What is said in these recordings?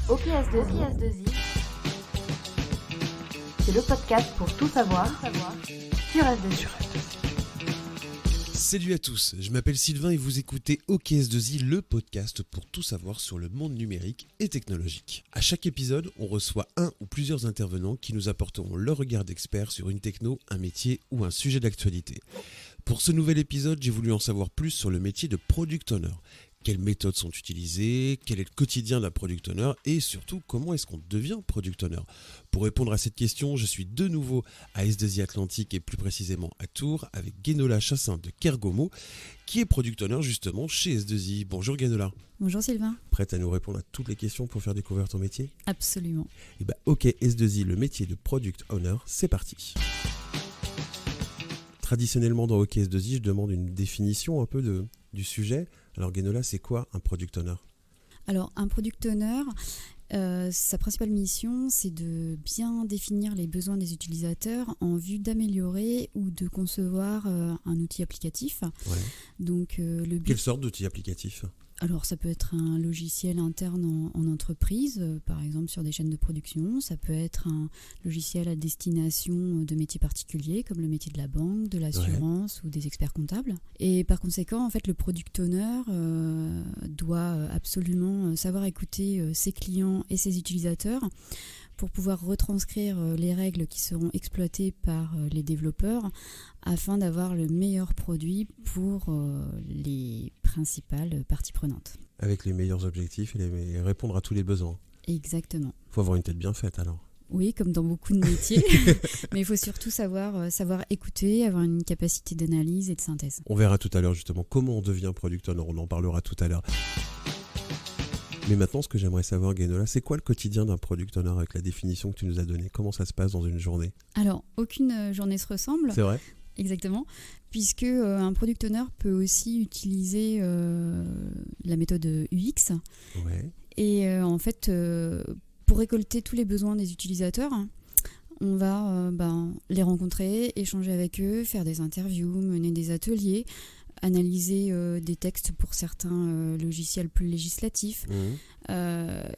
OKS2I, c'est le podcast pour tout savoir sur S2I. Salut à tous, je m'appelle Sylvain et vous écoutez OKS2I, le podcast pour tout savoir sur le monde numérique et technologique. À chaque épisode, on reçoit un ou plusieurs intervenants qui nous apporteront leur regard d'expert sur une techno, un métier ou un sujet d'actualité. Pour ce nouvel épisode, j'ai voulu en savoir plus sur le métier de Product Owner. Quelles méthodes sont utilisées, quel est le quotidien d'un Product Owner et surtout comment est-ce qu'on devient Product Owner. Pour répondre à cette question, je suis de nouveau à S2I Atlantique et plus précisément à Tours avec Guénola Chassin de Kergomo qui est Product Owner justement chez S2I. Bonjour Guénola. Bonjour Sylvain. Prête à nous répondre à toutes les questions pour faire découvrir ton métier ? Absolument. Et ok, S2I, le métier de Product Owner, c'est parti. Traditionnellement dans OKS2I, je demande une définition un peu du sujet. Alors Guénola, c'est quoi un Product Owner ? Alors un Product Owner, sa principale mission, c'est de bien définir les besoins des utilisateurs en vue d'améliorer ou de concevoir un outil applicatif. Ouais. Donc, le but... Quelle sorte d'outil applicatif ? Alors ça peut être un logiciel interne en entreprise, par exemple sur des chaînes de production. Ça peut être un logiciel à destination de métiers particuliers comme le métier de la banque, de l'assurance ou des experts comptables. Et par conséquent, en fait, le product owner doit absolument savoir écouter ses clients et ses utilisateurs pour pouvoir retranscrire les règles qui seront exploitées par les développeurs afin d'avoir le meilleur produit pour les principales parties prenantes. Avec les meilleurs objectifs et répondre à tous les besoins. Exactement. Il faut avoir une tête bien faite alors. Oui, comme dans beaucoup de métiers, mais il faut surtout savoir écouter, avoir une capacité d'analyse et de synthèse. On verra tout à l'heure justement comment on devient Product Owner, on en parlera tout à l'heure. Mais maintenant, ce que j'aimerais savoir, Guénola, c'est quoi le quotidien d'un Product Owner avec la définition que tu nous as donnée ? Comment ça se passe dans une journée ? Alors, aucune journée se ressemble. C'est vrai ? Exactement, puisque un Product Owner peut aussi utiliser la méthode UX. Ouais. Et en fait, pour récolter tous les besoins des utilisateurs, on va les rencontrer, échanger avec eux, faire des interviews, mener des ateliers, analyser des textes pour certains logiciels plus législatifs.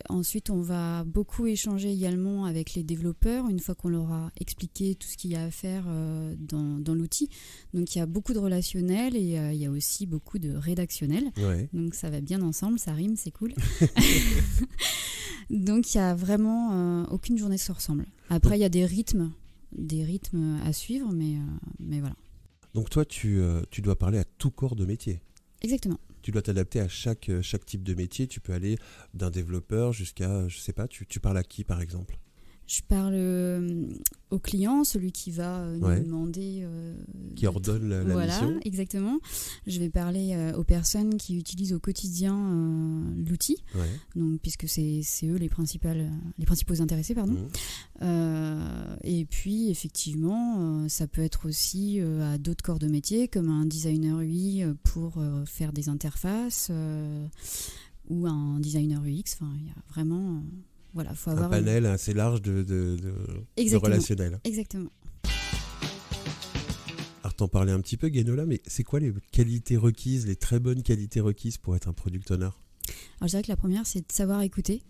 Ensuite, on va beaucoup échanger également avec les développeurs une fois qu'on leur a expliqué tout ce qu'il y a à faire dans l'outil. Donc, il y a beaucoup de relationnel et il y a aussi beaucoup de rédactionnel. Ouais. Donc, ça va bien ensemble, ça rime, c'est cool. Donc, il n'y a vraiment aucune journée se ressemble. Après, il y a des rythmes à suivre, mais voilà. Donc toi, tu dois parler à tout corps de métier. Exactement. Tu dois t'adapter à chaque type de métier. Tu peux aller d'un développeur jusqu'à, je sais pas, tu parles à qui par exemple ? Je parle au client, celui qui va nous demander... qui ordonne la voilà, mission. Exactement. Je vais parler aux personnes qui utilisent au quotidien l'outil, donc, puisque c'est eux les principaux intéressés. Et puis, effectivement, ça peut être aussi à d'autres corps de métier, comme un designer UI pour faire des interfaces, ou un designer UX. Enfin, il y a vraiment... Voilà, faut avoir un panel assez large de relationnel. Exactement. Alors t'en parlais un petit peu, Guénola, mais c'est quoi les qualités requises, les très bonnes qualités requises pour être un Product Owner ? Alors je dirais que la première, c'est de savoir écouter,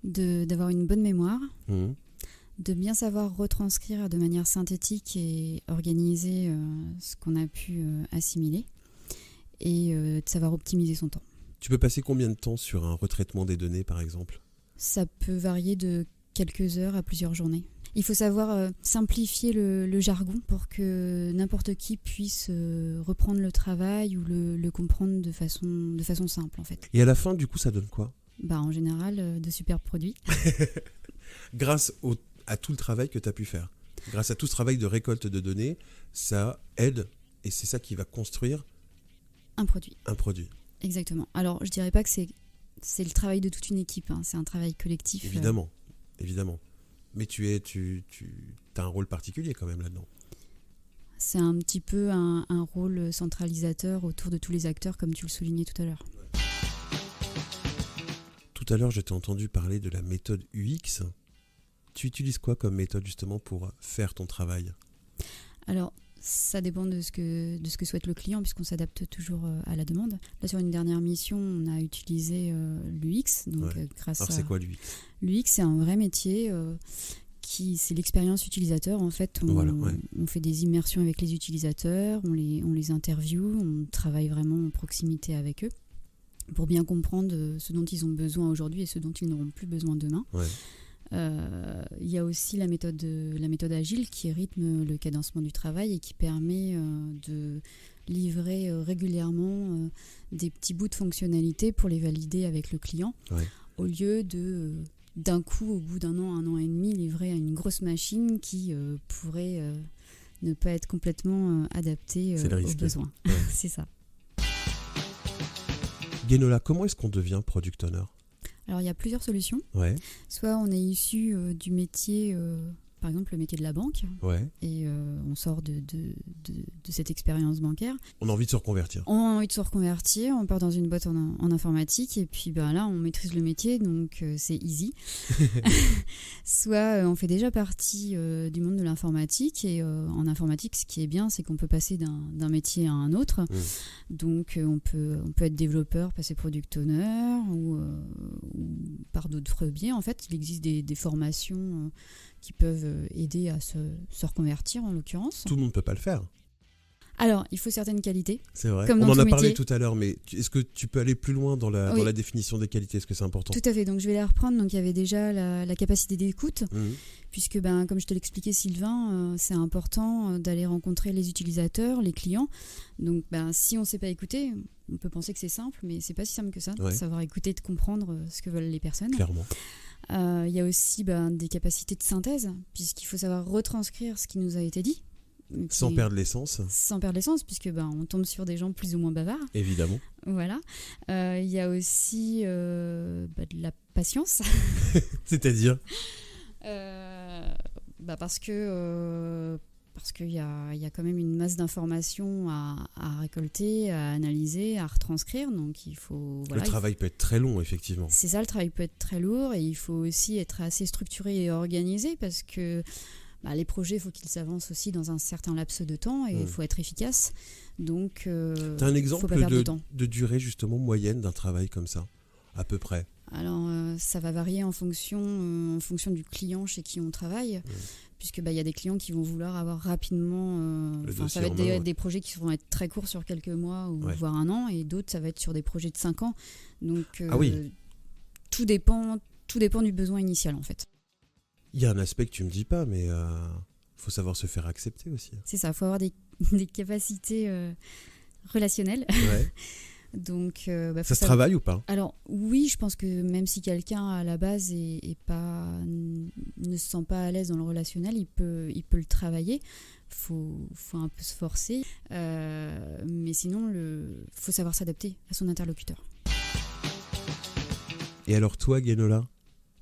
d'avoir une bonne mémoire, de bien savoir retranscrire de manière synthétique et organiser ce qu'on a pu assimiler, et de savoir optimiser son temps. Tu peux passer combien de temps sur un retraitement des données, par exemple ? Ça peut varier de quelques heures à plusieurs journées. Il faut savoir simplifier le jargon pour que n'importe qui puisse reprendre le travail ou le comprendre de façon simple, en fait. Et à la fin, du coup, ça donne quoi ? En général, de superbes produits. Grâce à tout le travail que tu as pu faire. Grâce à tout ce travail de récolte de données, ça aide et c'est ça qui va construire un produit. Exactement. Alors, je dirais pas que c'est le travail de toute une équipe, c'est un travail collectif. Évidemment. Mais tu as un rôle particulier quand même là-dedans. C'est un petit peu un rôle centralisateur autour de tous les acteurs, comme tu le soulignais tout à l'heure. Tout à l'heure, je t'ai entendu parler de la méthode UX. Tu utilises quoi comme méthode justement pour faire ton travail ? Alors, Ça dépend de ce que souhaite le client, puisqu'on s'adapte toujours à la demande. Là, sur une dernière mission, on a utilisé l'UX. Donc, grâce Alors, c'est quoi l'UX ? L'UX, c'est un vrai métier. C'est l'expérience utilisateur. En fait, on fait des immersions avec les utilisateurs, on les interviewe, on travaille vraiment en proximité avec eux pour bien comprendre ce dont ils ont besoin aujourd'hui et ce dont ils n'auront plus besoin demain. Il y a aussi la méthode agile qui rythme le cadencement du travail et qui permet de livrer régulièrement des petits bouts de fonctionnalité pour les valider avec le client, au lieu d'un coup, au bout d'un an, 1 an et demi, livrer à une grosse machine qui pourrait ne pas être complètement adaptée aux besoins. C'est ça. Guénola, comment est-ce qu'on devient product owner ? Alors, il y a plusieurs solutions. Soit on est issu du métier, par exemple le métier de la banque, et on sort de cette expérience bancaire. On a envie de se reconvertir. On part dans une boîte en informatique, et puis là, on maîtrise le métier, donc c'est easy. Soit on fait déjà partie du monde de l'informatique, et en informatique, ce qui est bien, c'est qu'on peut passer d'un métier à un autre. Donc on peut être développeur, passer product owner, ou par d'autres biais. En fait, il existe des formations qui peuvent aider à se reconvertir, en l'occurrence. Tout le monde ne peut pas le faire. Alors, il faut certaines qualités. C'est vrai. Comme on en a parlé métier. tout à l'heure, mais est-ce que tu peux aller plus loin dans la définition des qualités ? Est-ce que c'est important ? Tout à fait. Donc, je vais les reprendre. Donc, il y avait déjà la capacité d'écoute, puisque, comme je te l'expliquais, Sylvain, c'est important d'aller rencontrer les utilisateurs, les clients. Donc, si on ne sait pas écouter, on peut penser que c'est simple, mais c'est pas si simple que ça. Savoir écouter, de comprendre ce que veulent les personnes. Clairement. Il y a aussi des capacités de synthèse, puisqu'il faut savoir retranscrire ce qui nous a été dit. Sans perdre l'essence. Sans perdre l'essence, puisque on tombe sur des gens plus ou moins bavards. Évidemment. Voilà. Il y a aussi de la patience. C'est-à-dire parce qu'il y a quand même une masse d'informations à récolter, à analyser, à retranscrire. Donc il faut. Le travail peut être très long, effectivement. C'est ça, le travail peut être très lourd, et il faut aussi être assez structuré et organisé, parce que les projets, il faut qu'ils s'avancent aussi dans un certain laps de temps, et il faut être efficace. Donc, t'as un exemple faut pas perdre de temps. de durée justement moyenne d'un travail comme ça, à peu près? Alors, ça va varier en fonction du client chez qui on travaille, puisque y a des clients qui vont vouloir avoir rapidement. Ça va être des projets qui vont être très courts sur quelques mois ou voire 1 an, et d'autres, ça va être sur des projets de 5 ans. Donc, tout dépend du besoin initial, en fait. Il y a un aspect que tu me dis pas, mais faut savoir se faire accepter aussi. C'est ça, il faut avoir des capacités relationnelles. Ouais. Donc, ça se travaille ou pas? Alors oui, je pense que même si quelqu'un à la base ne se sent pas à l'aise dans le relationnel, il peut le travailler. Faut un peu se forcer, mais sinon faut savoir s'adapter à son interlocuteur. Et alors toi, Guénola,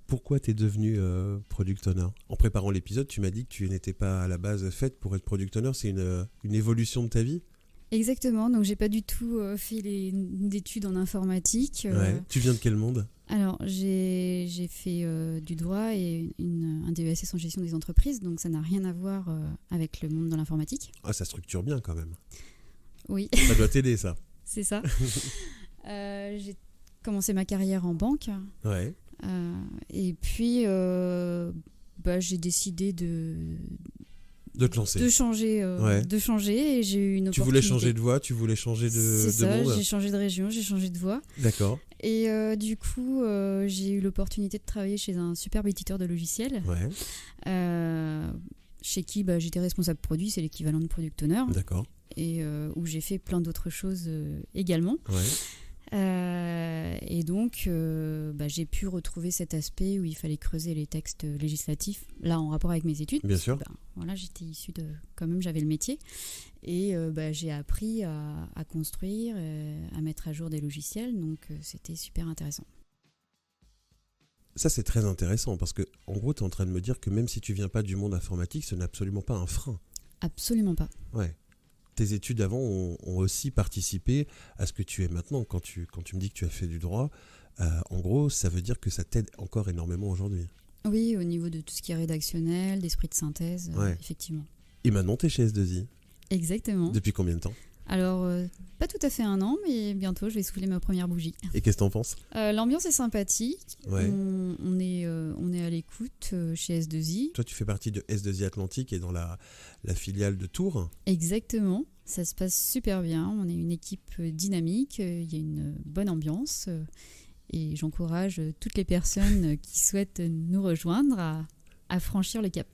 pourquoi tu es devenu product owner? En préparant l'épisode, tu m'as dit que tu n'étais pas à la base faite pour être product owner. C'est une évolution de ta vie? Exactement, donc j'ai pas du tout fait d'études en informatique. Tu viens de quel monde? Alors j'ai fait du droit et un DESS en gestion des entreprises, donc ça n'a rien à voir avec le monde de l'informatique. Ah, ça structure bien quand même. Oui. Ça doit t'aider, ça. C'est ça. J'ai commencé ma carrière en banque. Ouais. Et puis j'ai décidé de te lancer. De changer, et j'ai eu une opportunité. Tu voulais changer de voie, tu voulais changer C'est ça, monde. j'ai changé de région, j'ai changé de voie. D'accord. Et du coup, j'ai eu l'opportunité de travailler chez un superbe éditeur de logiciels. Ouais. Chez qui j'étais responsable produit, c'est l'équivalent de product owner. D'accord. Et où j'ai fait plein d'autres choses également. Ouais. Et donc, j'ai pu retrouver cet aspect où il fallait creuser les textes législatifs, là en rapport avec mes études. Bien sûr. Voilà, j'étais issue de. Quand même, j'avais le métier. Et j'ai appris à construire, à mettre à jour des logiciels. Donc, c'était super intéressant. Ça, c'est très intéressant parce que, en gros, tu es en train de me dire que même si tu viens pas du monde informatique, ce n'est absolument pas un frein. Absolument pas. Ouais. Tes études avant ont aussi participé à ce que tu es maintenant. Quand tu me dis que tu as fait du droit, en gros, ça veut dire que ça t'aide encore énormément aujourd'hui. Oui, au niveau de tout ce qui est rédactionnel, d'esprit de synthèse, effectivement. Et maintenant, tu es chez S2I. Exactement. Depuis combien de temps ? Alors, pas tout à fait 1 an, mais bientôt, je vais souffler ma première bougie. Et qu'est-ce que t'en penses ? L'ambiance est sympathique. Ouais. On est à l'écoute chez S2I. Toi, tu fais partie de S2I Atlantique et dans la filiale de Tours. Exactement. Ça se passe super bien. On est une équipe dynamique. Il y a une bonne ambiance. Et j'encourage toutes les personnes qui souhaitent nous rejoindre à franchir le cap.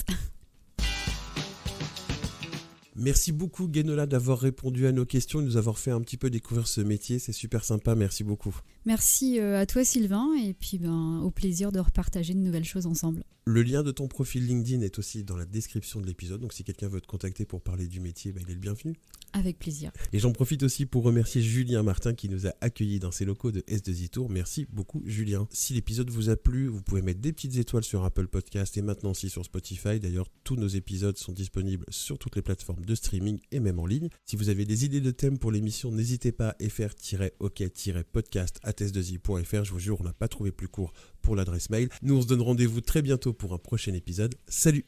Merci beaucoup Guénola d'avoir répondu à nos questions et de nous avoir fait un petit peu découvrir ce métier. C'est super sympa, merci beaucoup. Merci à toi Sylvain et puis au plaisir de repartager de nouvelles choses ensemble. Le lien de ton profil LinkedIn est aussi dans la description de l'épisode, donc si quelqu'un veut te contacter pour parler du métier, il est le bienvenu. Avec plaisir. Et j'en profite aussi pour remercier Julien Martin qui nous a accueillis dans ses locaux de S2I Tours. Merci beaucoup Julien. Si l'épisode vous a plu, vous pouvez mettre des petites étoiles sur Apple Podcast et maintenant aussi sur Spotify. D'ailleurs, tous nos épisodes sont disponibles sur toutes les plateformes de streaming et même en ligne. Si vous avez des idées de thèmes pour l'émission, n'hésitez pas à fr-ok-podcast@s2i.fr. Je vous jure, on n'a pas trouvé plus court pour l'adresse mail. Nous, on se donne rendez-vous très bientôt pour un prochain épisode. Salut!